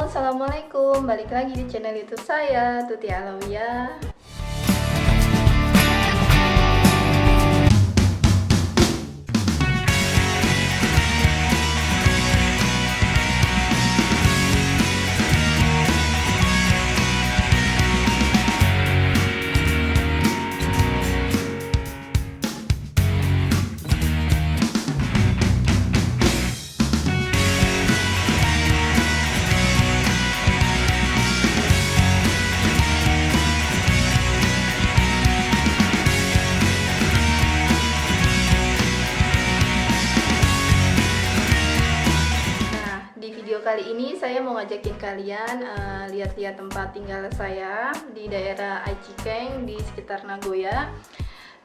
Assalamualaikum. Balik lagi di channel YouTube saya, Tuti Alawiyah. Kali ini saya mau ngajakin kalian lihat-lihat tempat tinggal saya di daerah Aichikeng di sekitar Nagoya.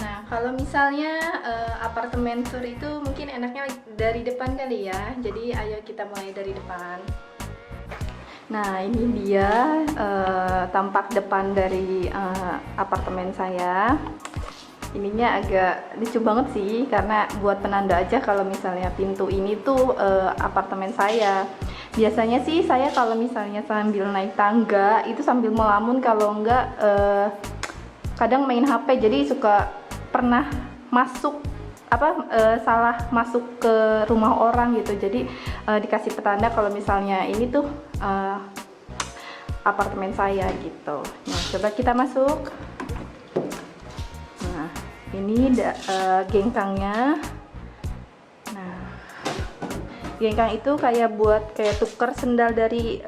Nah, kalau misalnya apartemen tour itu mungkin enaknya dari depan kali ya. Jadi ayo kita mulai dari depan. Nah, ini dia tampak depan dari apartemen saya. Ininya agak lucu banget sih, karena buat penanda aja kalau misalnya pintu ini tuh apartemen saya. Biasanya sih saya kalau misalnya sambil naik tangga itu sambil melamun, kalau enggak kadang main HP, jadi suka pernah masuk salah masuk ke rumah orang gitu. Jadi dikasih petanda kalau misalnya ini tuh apartemen saya gitu. Nah, coba kita masuk. Nah, ini gengkangnya. Nah, gengkang itu kayak buat kayak tuker sendal dari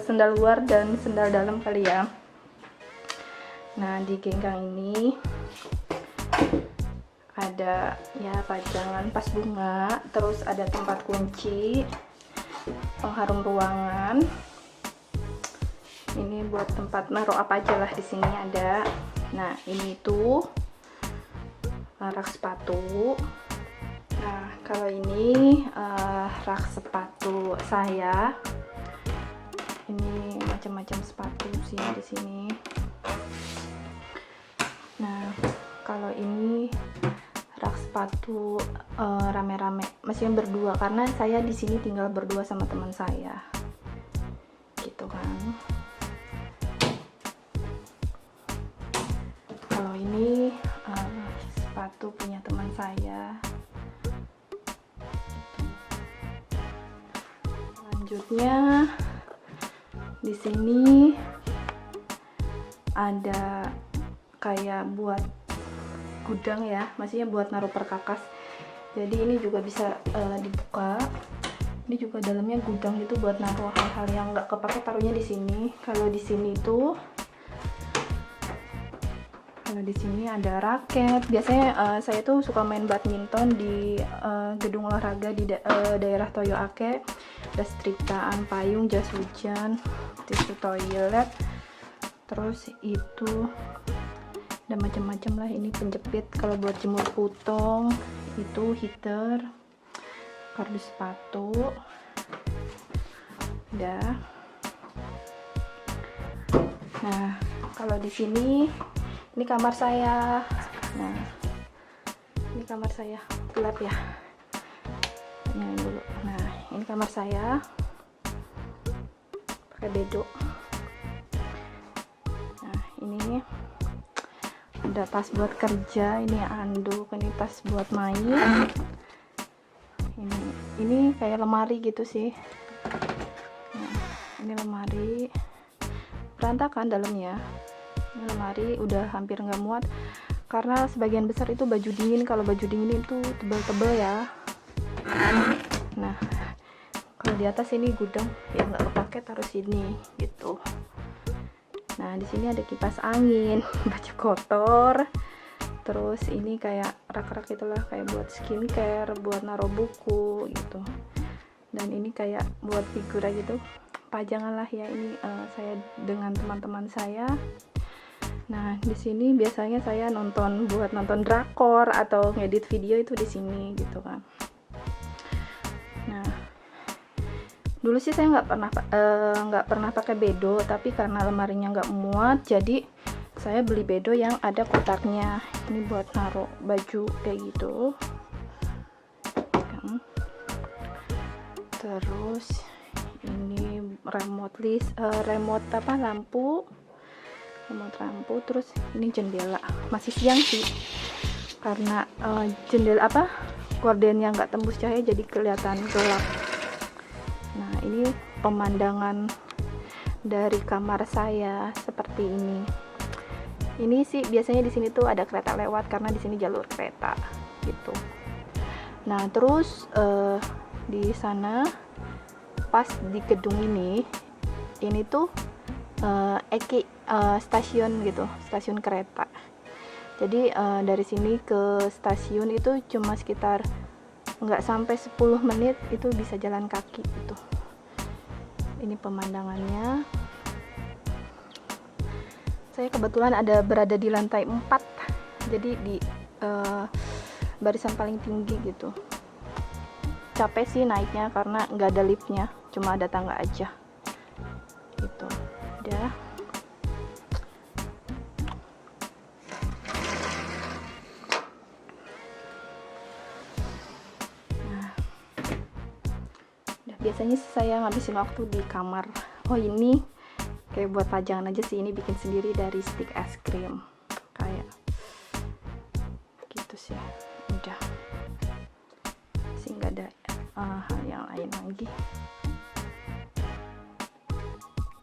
sendal luar dan sendal dalam kali ya. Nah, di gengkang ini ada ya pajangan pas bunga, terus ada tempat kunci, pengharum ruangan. Ini buat tempat naruh apa aja lah, di sini ada. Nah, ini tuh rak sepatu. Nah, kalau ini rak sepatu saya. Ini macam-macam sepatu sih di sini. Nah, kalau ini rak sepatu rame-rame, maksudnya berdua, karena saya di sini tinggal berdua sama teman saya. Gitu kan. Kalau ini sepatu punya teman saya. Selanjutnya di sini ada kayak buat gudang ya, maksudnya buat naruh perkakas. Jadi ini juga bisa dibuka. Ini juga dalamnya gudang gitu buat naruh hal-hal yang nggak kepake, taruhnya di sini. Kalau di sini tuh di sini ada raket. Biasanya saya tuh suka main badminton di gedung olahraga di daerah Toyoake. Ada setrikaan, payung, jas hujan, tisu toilet, terus itu ada macam-macam lah. Ini penjepit kalau buat jemur putong, itu heater, kardus sepatu, udah. Nah, kalau di sini ini kamar saya. Nah, ini kamar saya, gelap ya. Nyalain dulu. Nah, ini kamar saya pakai bedo. Nah, ini ada tas buat kerja, ini anduk, ini tas buat main. Ini kayak lemari gitu sih. Nah, ini lemari berantakan dalamnya. Ini lemari udah hampir nggak muat karena sebagian besar itu baju dingin. Kalau baju dingin itu tebel-tebel ya. Nah, kalau di atas ini gudang yang nggak kepake, taruh sini gitu. Nah, di sini ada kipas angin, baju kotor. Terus ini kayak rak-rak itulah, kayak buat skincare, buat naruh buku gitu. Dan ini kayak buat figura gitu, pajangan lah ya. Ini saya dengan teman-teman saya. Nah, di sini biasanya saya nonton drakor atau ngedit video itu di sini gitu kan. Nah, dulu sih saya nggak pernah pakai bedo, tapi karena lemarinya nggak muat, jadi saya beli bedo yang ada kotaknya. Ini buat naruh baju kayak gitu. Terus ini remote apa lampu, terus ini jendela. Masih siang sih karena jendela apa gordennya nggak tembus cahaya jadi kelihatan gelap. Nah, ini pemandangan dari kamar saya seperti ini. Ini sih biasanya di sini tuh ada kereta lewat karena di sini jalur kereta gitu. Nah, terus di sana pas di gedung ini tuh stasiun gitu, stasiun kereta. Jadi dari sini ke stasiun itu cuma sekitar nggak sampai 10 menit, itu bisa jalan kaki gitu. Ini pemandangannya. Saya kebetulan berada di lantai 4, jadi di barisan paling tinggi gitu. Capek sih naiknya karena nggak ada liftnya, cuma ada tangga aja gitu. Udah. Nah, biasanya saya ngabisin waktu di kamar. Oh, ini kayak buat pajangan aja sih, ini bikin sendiri dari stick es krim kayak gitu sih. Udah sih, nggak ada hal yang lain lagi.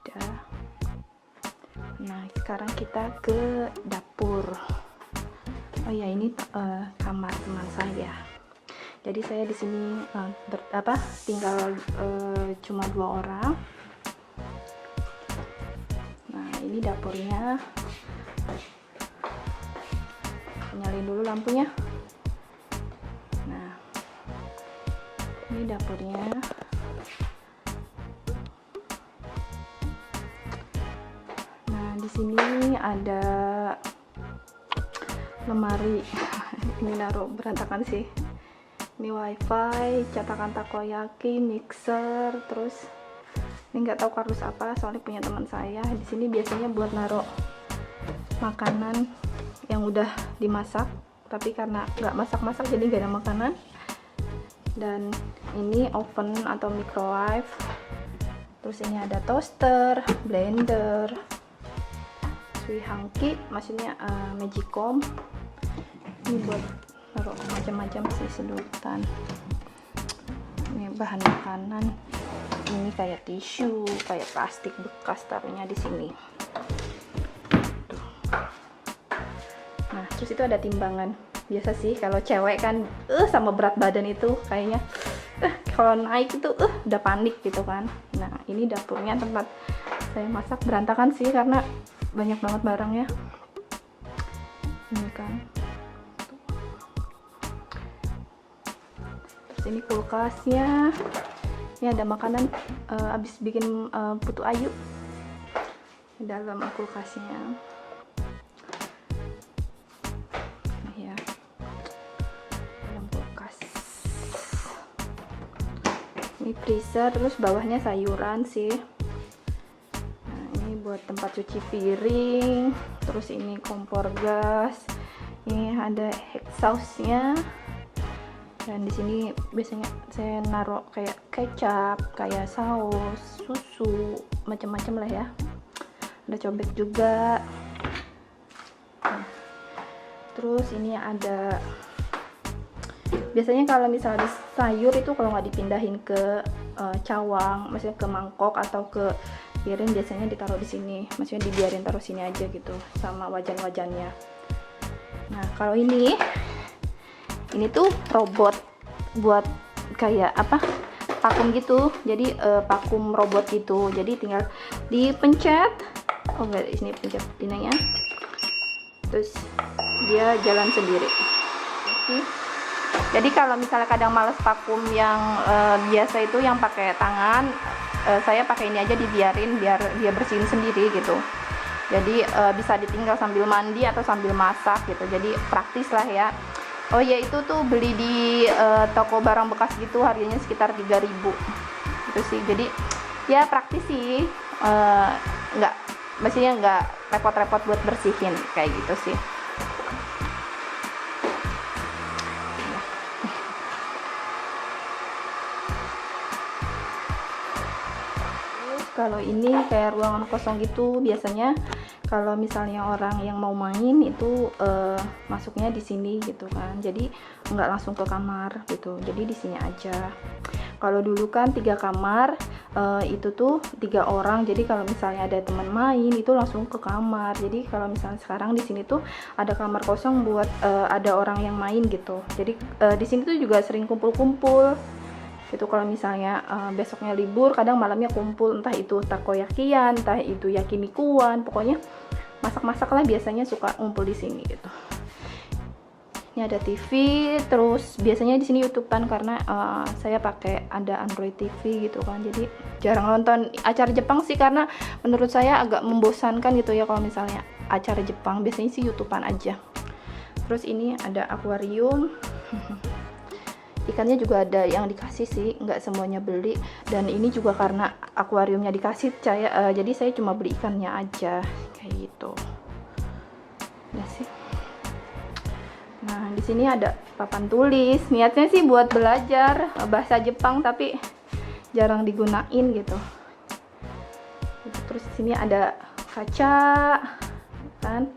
Udah. Nah, sekarang kita ke dapur. Oh ya, ini kamar teman saya. Jadi saya di sini tinggal cuma 2 orang. Ini dapurnya. Nyalain dulu lampunya. Nah, ini dapurnya. Nah, di sini ada lemari. Ini naruh berantakan sih. Ini wifi, cetakan takoyaki, mixer, terus ini nggak tahu kardus apa, soalnya punya teman saya. Di sini biasanya buat naruh makanan yang udah dimasak, tapi karena nggak masak-masak jadi nggak ada makanan. Dan ini oven atau microwave. Terus ini ada toaster, blender, suihangki, maksudnya magicom. Ini buat naruh macam-macam sih, sedotan. Ini bahan makanan. Ini kayak tisu, kayak plastik bekas, taruhnya di sini. Tuh. Nah, terus itu ada timbangan. Biasa sih kalau cewek kan sama berat badan itu kayaknya kalau naik itu udah panik gitu kan. Nah, ini dapurnya tempat saya masak, berantakan sih karena banyak banget barangnya. Ini kan. Terus ini kulkasnya. Ini ada makanan abis bikin putu ayu di dalam kulkasnya. Ya, dalam kulkas. Ini freezer, terus bawahnya sayuran sih. Nah, ini buat tempat cuci piring. Terus ini kompor gas. Ini ada exhaustnya. Dan di sini biasanya saya naruh kayak kecap, kayak saus, susu, macam-macam lah ya. Ada cobek juga. Nah, terus ini ada, biasanya kalau misalnya sayur itu kalau nggak dipindahin ke cawang, maksudnya ke mangkok atau ke piring, biasanya ditaruh di sini, maksudnya dibiarin taruh sini aja gitu sama wajan-wajannya. Nah, kalau ini tuh robot buat kayak vakum gitu. Jadi vakum robot gitu. Jadi tinggal dipencet. Oh enggak, ini pencet ininya. Terus dia jalan sendiri. Jadi kalau misalnya kadang males vakum yang biasa itu yang pakai tangan, saya pakai ini aja, dibiarin biar dia bersihin sendiri gitu. Jadi bisa ditinggal sambil mandi atau sambil masak gitu. Jadi praktis lah ya. Oh ya, itu tuh beli di toko barang bekas gitu, harganya sekitar 3.000 itu sih. Jadi ya praktis sih, maksudnya nggak repot-repot buat bersihin kayak gitu sih. kalau ini kayak ruangan kosong gitu, biasanya kalau misalnya orang yang mau main itu masuknya di sini gitu kan, jadi nggak langsung ke kamar gitu, jadi di sini aja. Kalau dulu kan 3 kamar, itu tuh 3 orang, jadi kalau misalnya ada teman main itu langsung ke kamar. Jadi kalau misalnya sekarang di sini tuh ada kamar kosong buat ada orang yang main gitu. Jadi di sini tuh juga sering kumpul-kumpul itu. Kalau misalnya besoknya libur, kadang malamnya kumpul, entah itu takoyakian, entah itu yakinikuan, pokoknya masak-masak lah, biasanya suka ngumpul di sini gitu. Ini ada TV, terus biasanya di sini YouTube-an karena saya pakai ada Android TV gitu kan, jadi jarang nonton acara Jepang sih, karena menurut saya agak membosankan gitu ya kalau misalnya acara Jepang. Biasanya sih YouTube-an aja. Terus ini ada akuarium. Ikannya juga ada yang dikasih sih, nggak semuanya beli. Dan ini juga karena akuariumnya dikasih, jadi saya cuma beli ikannya aja kayak gitu. Ya sih. Nah, di sini ada papan tulis. Niatnya sih buat belajar bahasa Jepang, tapi jarang digunain gitu. Terus di sini ada kaca, kan?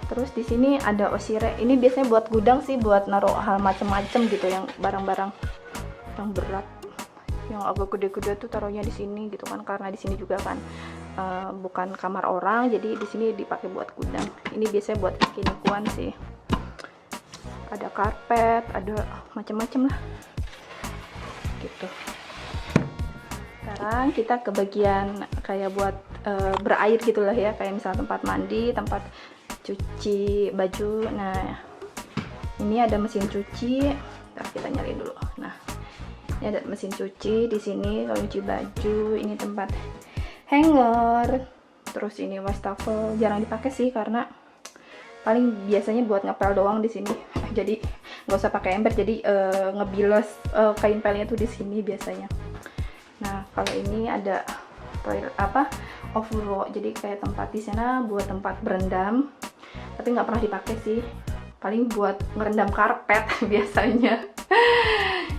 Terus di sini ada osire. Ini biasanya buat gudang sih, buat naruh hal macem-macem gitu, yang barang-barang yang berat, yang agak gede-gede tuh taruhnya di sini gitu kan, karena di sini juga kan bukan kamar orang, jadi di sini dipakai buat gudang. Ini biasanya buat yakinikuan sih. Ada karpet, ada macam-macam lah gitu. Sekarang kita ke bagian kayak buat berair gitulah ya, kayak misalnya tempat mandi, tempat cuci baju. Nah, ini ada mesin cuci. Ntar kita nyalain dulu. Nah, ini ada mesin cuci di sini kalau cuci baju. Ini tempat hanger. Terus ini wastafel, jarang dipakai sih karena paling biasanya buat ngepel doang di sini. Jadi nggak usah pakai ember, jadi ngebilas kain pelnya tuh di sini biasanya. Nah, kalau ini ada toilet ofuro, jadi kayak tempat di sana buat tempat berendam, tapi nggak pernah dipakai sih, paling buat ngerendam karpet biasanya.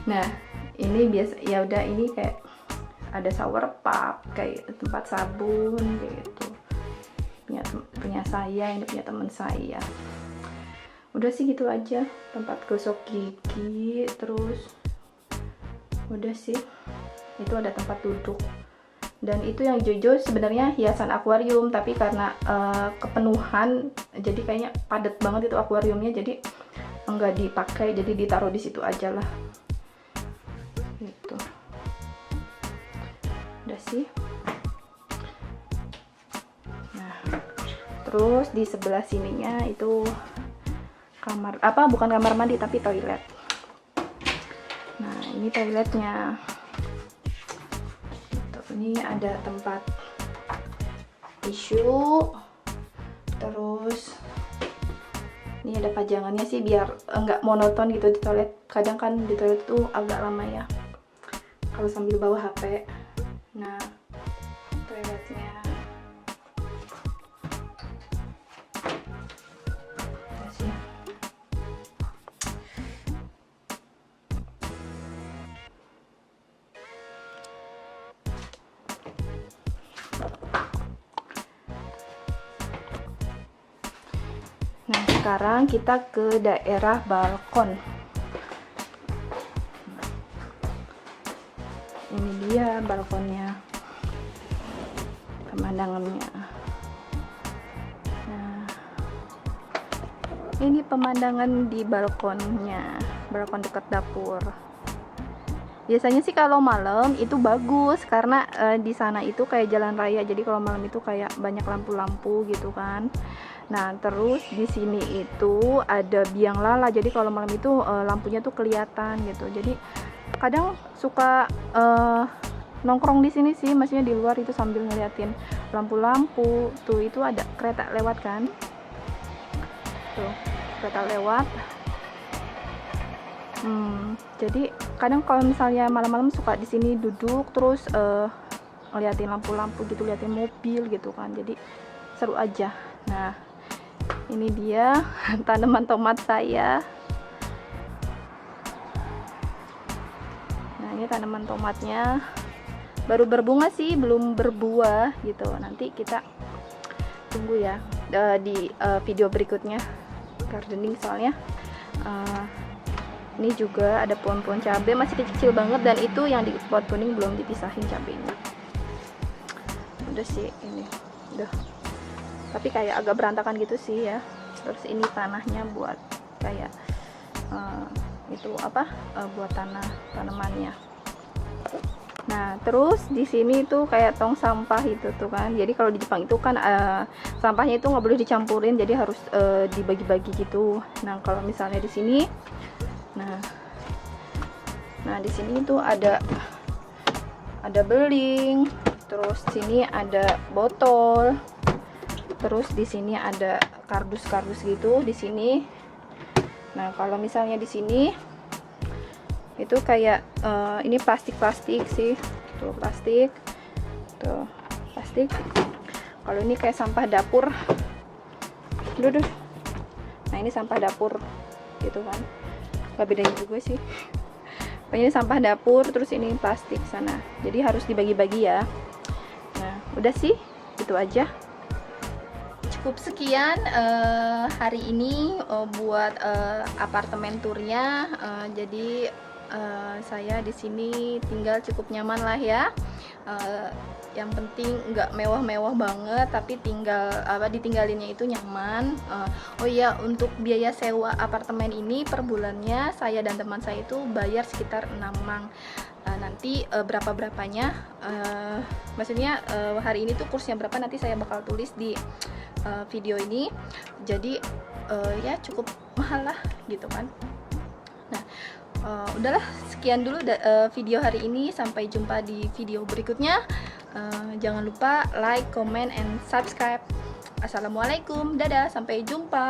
Nah, ini biasa ya udah, ini kayak ada shower pub, kayak tempat sabun gitu, punya saya, ini punya teman saya. Udah sih gitu aja, tempat gosok gigi. Terus udah sih, itu ada tempat duduk. Dan itu yang jojo sebenarnya hiasan akuarium, tapi karena kepenuhan, jadi kayaknya padat banget itu akuariumnya, jadi enggak dipakai, jadi ditaruh di situ aja lah gitu. Udah sih. Nah, terus di sebelah sininya itu kamar, bukan kamar mandi tapi toilet. Nah, ini toiletnya. Ini ada tempat tisu, terus ini ada pajangannya sih biar enggak monoton gitu di toilet. Kadang kan di toilet tuh agak lama ya kalau sambil bawa HP. Nah, toiletnya sih. Nah, sekarang kita ke daerah balkon. Ini dia balkonnya, pemandangannya. Nah, ini pemandangan di balkonnya, balkon dekat dapur. Biasanya sih kalau malam itu bagus karena di sana itu kayak jalan raya, jadi kalau malam itu kayak banyak lampu-lampu gitu kan. Nah, terus di sini itu ada biang lala, jadi kalau malam itu lampunya tuh kelihatan gitu. Jadi kadang suka nongkrong di sini sih, maksudnya di luar itu sambil ngeliatin lampu-lampu. Tuh itu ada kereta lewat kan, tuh kereta lewat. Jadi kadang kalau misalnya malam-malam suka di sini duduk terus ngeliatin lampu-lampu gitu, liatin mobil gitu kan, jadi seru aja. Nah, ini dia tanaman tomat saya. Nah, ini tanaman tomatnya. baru berbunga sih, belum berbuah gitu. Nanti kita tunggu ya di video berikutnya gardening, soalnya ini juga ada pohon-pohon cabai masih kecil banget, dan itu yang di pot kuning belum dipisahin cabenya. Udah sih ini udah, tapi kayak agak berantakan gitu sih ya. Terus ini tanahnya buat kayak itu apa, buat tanamannya. Nah terus di sini tuh kayak tong sampah itu tuh kan. Jadi kalau di Jepang itu kan sampahnya itu nggak boleh dicampurin, jadi harus dibagi-bagi gitu. Nah kalau misalnya di sini, nah di sini tuh ada beling, terus sini ada botol, terus di sini ada kardus-kardus gitu di sini. Nah kalau misalnya di sini itu kayak ini plastik sih, tuh plastik. Kalau ini kayak sampah dapur, duh. Nah ini sampah dapur gitu kan, gak bedanya juga sih. Pokoknya sampah dapur, terus ini plastik sana, jadi harus dibagi-bagi ya. Nah udah sih, itu aja. Cukup sekian hari ini buat apartemen turnya. Jadi saya di sini tinggal cukup nyaman lah ya. Yang penting nggak mewah-mewah banget, tapi ditinggalinnya itu nyaman. Oh iya, untuk biaya sewa apartemen ini per bulannya saya dan teman saya itu bayar sekitar 6 mang. Nanti berapanya, maksudnya hari ini tuh kursnya berapa nanti saya bakal tulis di video ini. Jadi ya cukup mahal lah gitu kan. Nah udahlah, sekian dulu video hari ini. Sampai jumpa di video berikutnya. Jangan lupa like, comment, and subscribe. Assalamualaikum, dadah, sampai jumpa.